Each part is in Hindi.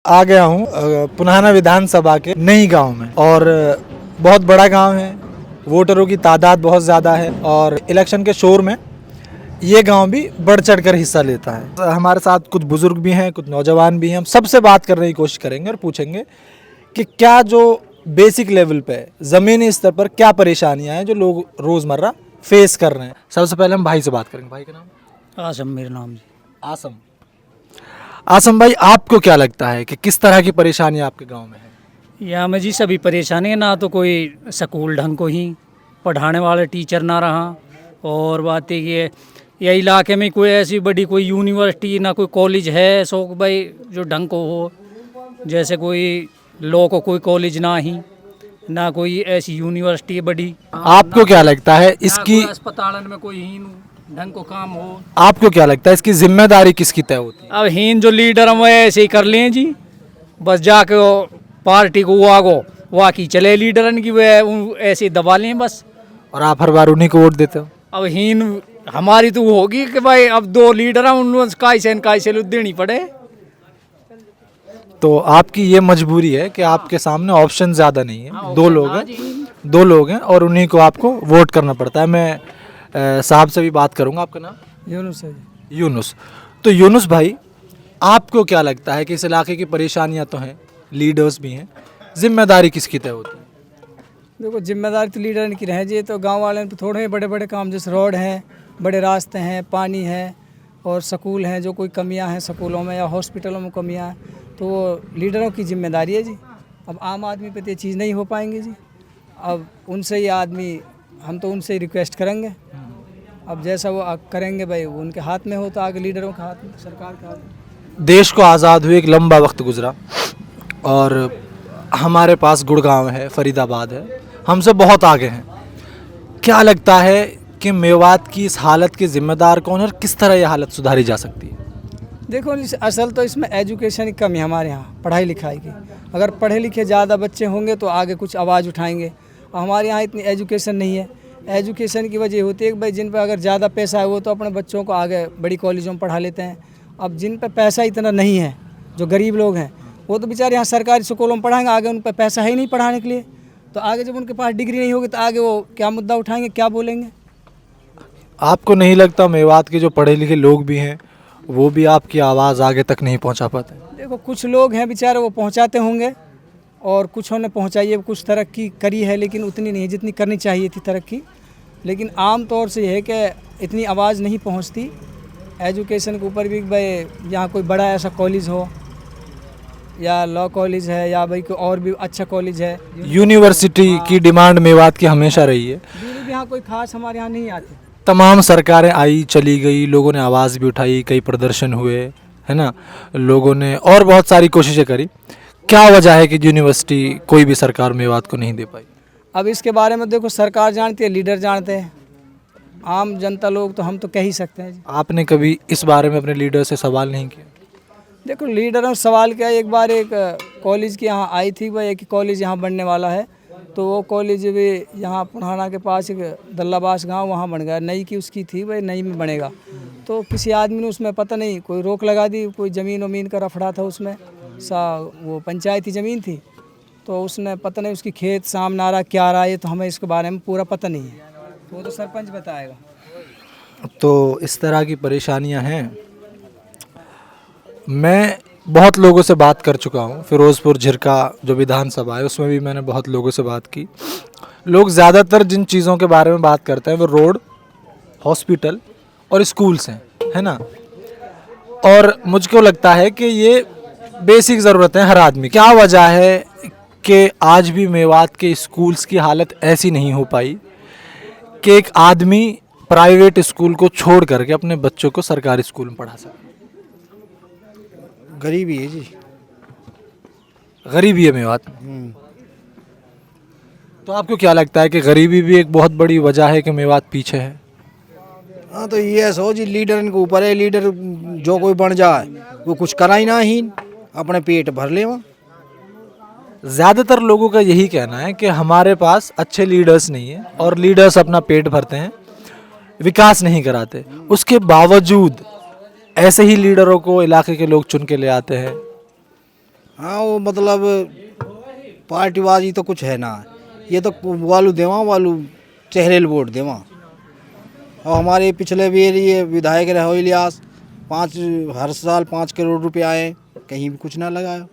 आ गया हूँ पुनाना विधानसभा के नई गांव में और बहुत बड़ा गांव है। वोटरों की तादाद बहुत ज़्यादा है और इलेक्शन के शोर में ये गांव भी बढ़ चढ़ कर हिस्सा लेता है। हमारे साथ कुछ बुजुर्ग भी हैं, कुछ नौजवान भी हैं। हम सबसे बात करने की कोशिश करेंगे और पूछेंगे कि क्या जो बेसिक लेवल पे ज़मीनी स्तर पर क्या परेशानियां हैं जो लोग रोज़मर्रा फेस कर रहे हैं। सबसे पहले हम भाई से बात करेंगे। भाई का नाम? आसम मेरा नाम जी। आसम। आसम भाई, आपको क्या लगता है कि किस तरह की परेशानी आपके गांव में है? यहाँ में जी सभी परेशानी है, ना तो कोई स्कूल ढंग को ही पढ़ाने वाले टीचर ना रहा, और बात है कि यह इलाके में कोई ऐसी बड़ी कोई यूनिवर्सिटी ना कोई कॉलेज है सो भाई जो ढंग को हो, जैसे कोई लॉ को कोई कॉलेज ना ही, ना कोई ऐसी यूनिवर्सिटी बड़ी। आपको क्या लगता है इसकी अस्पताल में कोई ही ढंग को काम हो? आपको क्या लगता है इसकी जिम्मेदारी किसकी तय होती है? अब हीन जो लीडर हम ऐसे ही कर लें जी, बस जाके पार्टी को वो आगो वाकी चले लीडरन की वह ऐसे दबा लें बस। और आप हर बार उन्हीं को वोट देते हो? अब हीन हमारी तो होगी कि भाई अब दो लीडर हैं, उन कायसे देनी पड़े। तो आपकी ये मजबूरी है कि आपके सामने ऑप्शन ज़्यादा नहीं है। दो लोग हैं और उन्हीं को आपको वोट करना पड़ता है। मैं साहब से भी बात करूंगा। आपका नाम? यूनुस है। यूनुस। तो यूनुस भाई, आपको क्या लगता है कि इस इलाके की परेशानियां तो हैं, लीडर्स भी हैं, जिम्मेदारी किसकी तय होती है? देखो, जिम्मेदारी तो लीडर की रहे जी, तो गांव वाले तो थोड़े बड़े बड़े काम जैसे रोड हैं, बड़े रास्ते हैं, पानी है और स्कूल हैं, जो कोई कमियां हैं स्कूलों में या हॉस्पिटलों में कमियां हैं, तो वो लीडरों की जिम्मेदारी है जी। अब आम आदमी पे तो ये चीज़ नहीं हो पाएंगी जी। अब उनसे ही आदमी, हम तो उनसे ही रिक्वेस्ट करेंगे। अब जैसा वो करेंगे भाई, वो उनके हाथ में हो, तो आगे लीडरों के हाथ में, सरकार के हाथ में। देश को आज़ाद हुए एक लंबा वक्त गुजरा और हमारे पास गुड़गांव है, फरीदाबाद है, हमसे बहुत आगे हैं। क्या लगता है कि मेवात की इस हालत के जिम्मेदार कौन है और किस तरह यह हालत सुधारी जा सकती है? देखो, असल तो इसमें एजुकेशन की कमी है हमारे यहाँ, पढ़ाई लिखाई की। अगर पढ़े लिखे ज़्यादा बच्चे होंगे तो आगे कुछ आवाज़ उठाएंगे। हमारे यहाँ इतनी एजुकेशन नहीं है। एजुकेशन की वजह होती है कि भाई जिन पर अगर ज़्यादा पैसा है वो तो अपने बच्चों को आगे बड़ी कॉलेजों में पढ़ा लेते हैं। अब जिन पर पैसा इतना नहीं है, जो गरीब लोग हैं, वो तो बेचारे यहाँ सरकारी स्कूलों में पढ़ाएंगे, आगे उन पर पैसा है ही नहीं पढ़ाने के लिए। तो आगे जब उनके पास डिग्री नहीं होगी तो आगे वो क्या मुद्दा उठाएंगे, क्या बोलेंगे? आपको नहीं लगता मेवात के जो पढ़े लिखे लोग भी हैं वो भी आपकी आवाज़ आगे तक नहीं पहुंचा पाते? देखो, कुछ लोग हैं बेचारे वो पहुंचाते होंगे और कुछों ने पहुंचाई है, कुछ तरक्की करी है, लेकिन उतनी नहीं जितनी करनी चाहिए थी तरक्की। लेकिन आम तौर से यह है कि इतनी आवाज़ नहीं पहुंचती एजुकेशन के ऊपर भी। भाई यहाँ कोई बड़ा ऐसा कॉलेज हो, या लॉ कॉलेज है, या भाई कोई और भी अच्छा कॉलेज है। यूनिवर्सिटी की डिमांड मेवात की हमेशा रही है। यहाँ कोई खास हमारे यहाँ नहीं आते। तमाम सरकारें आई चली गई, लोगों ने आवाज़ भी उठाई, कई प्रदर्शन हुए, है ना, लोगों ने और बहुत सारी कोशिशें करी। क्या वजह है कि यूनिवर्सिटी कोई भी सरकार मेवात को नहीं दे पाई? अब इसके बारे में देखो, सरकार जानती है, लीडर जानते हैं, आम जनता लोग तो हम तो कह ही सकते हैं जी। आपने कभी इस बारे में अपने लीडर से सवाल नहीं किया? देखो, लीडरों ने सवाल किया। एक बार एक कॉलेज की यहाँ आई थी, वह एक कॉलेज यहाँ बनने वाला है, तो वो कॉलेज भी यहाँ पुराना के पास एक दल्लाबास गांव वहाँ बन गया। नई की उसकी थी, वह नई में बनेगा। तो किसी आदमी ने उसमें पता नहीं कोई रोक लगा दी, कोई ज़मीन वमीन का रफड़ा था उसमें, वो पंचायती ज़मीन थी, तो उसने पता नहीं उसकी खेत सामने आ रहा क्या रहा है, तो हमें इसके बारे में पूरा पता नहीं है, तो वो तो सरपंच बताएगा। तो इस तरह की परेशानियां हैं। मैं बहुत लोगों से बात कर चुका हूँ। फिरोज़पुर झिरका जो विधानसभा है उसमें भी मैंने बहुत लोगों से बात की। लोग ज़्यादातर जिन चीज़ों के बारे में बात करते हैं वो रोड, हॉस्पिटल और स्कूल्स हैं, है ना। और मुझको लगता है कि ये बेसिक ज़रूरत है हर आदमी। क्या वजह है कि आज भी मेवात के स्कूल्स की हालत ऐसी नहीं हो पाई कि एक आदमी प्राइवेट स्कूल को छोड़ करके अपने बच्चों को सरकारी स्कूल में पढ़ा सके? गरीबी है जी। गरीबी है मेवात में। तो आपको क्या लगता है कि गरीबी भी एक बहुत बड़ी वजह है कि मेवात पीछे है? हाँ, तो ये सो जी, लीडर के ऊपर है। लीडर जो कोई बन जाए वो कुछ करा ही ना, ही अपने पेट भर ले। वहाँ ज़्यादातर लोगों का यही कहना है कि हमारे पास अच्छे लीडर्स नहीं है और लीडर्स अपना पेट भरते हैं, विकास नहीं कराते। उसके बावजूद ऐसे ही लीडरों को इलाके के लोग चुन के ले आते हैं। हाँ वो मतलब पार्टीबाजी तो कुछ है ना, ये तो वालू देवा वालू चेहरे वोट देवा। और हमारे पिछले भी ये विधायक रहे इलियास, हर साल 5 करोड़ रुपए आए, कहीं भी कुछ ना लगाया।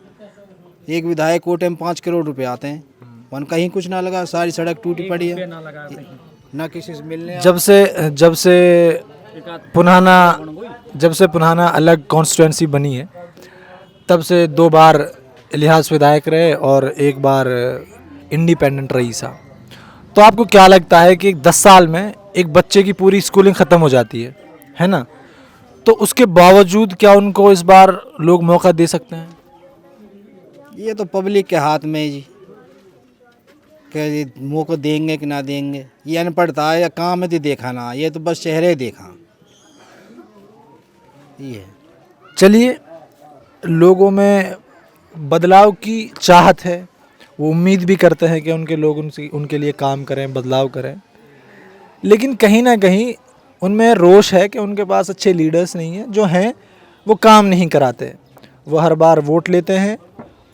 एक विधायक कोटे में 5 करोड़ रुपए आते हैं, वन कहीं कुछ ना लगा, सारी सड़क टूटी पड़ी है, ना किसी से मिलने। जब से पुन्हाना अलग कॉन्स्टिट्यूंसी बनी है, तब से 2 बार इलियास विधायक रहे और 1 बार इंडिपेंडेंट रईसा। तो आपको क्या लगता है कि 10 साल में एक बच्चे की पूरी स्कूलिंग ख़त्म हो जाती है ना, तो उसके बावजूद क्या उनको इस बार लोग मौका दे सकते हैं? ये तो पब्लिक के हाथ में है जी, कि मौका देंगे कि ना देंगे। ये अनपढ़ता है या काम में तो देखा ना, ये तो बस चेहरे देखा ये। चलिए, लोगों में बदलाव की चाहत है, वो उम्मीद भी करते हैं कि उनके लिए काम करें, बदलाव करें, लेकिन कहीं ना कहीं उनमें रोष है कि उनके पास अच्छे लीडर्स नहीं हैं, जो हैं वो काम नहीं कराते। वो हर बार वोट लेते हैं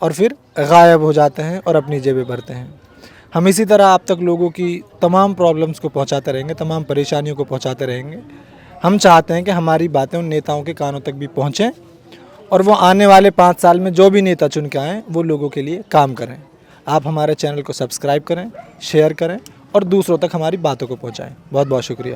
और फिर गायब हो जाते हैं और अपनी जेबें भरते हैं। हम इसी तरह आप तक लोगों की तमाम प्रॉब्लम्स को पहुंचाते रहेंगे, तमाम परेशानियों को पहुंचाते रहेंगे। हम चाहते हैं कि हमारी बातें उन नेताओं के कानों तक भी पहुंचें और वो आने वाले 5 साल में जो भी नेता चुन के आएँ वो लोगों के लिए काम करें। आप हमारे चैनल को सब्सक्राइब करें, शेयर करें और दूसरों तक हमारी बातों को पहुंचाएं। बहुत बहुत शुक्रिया।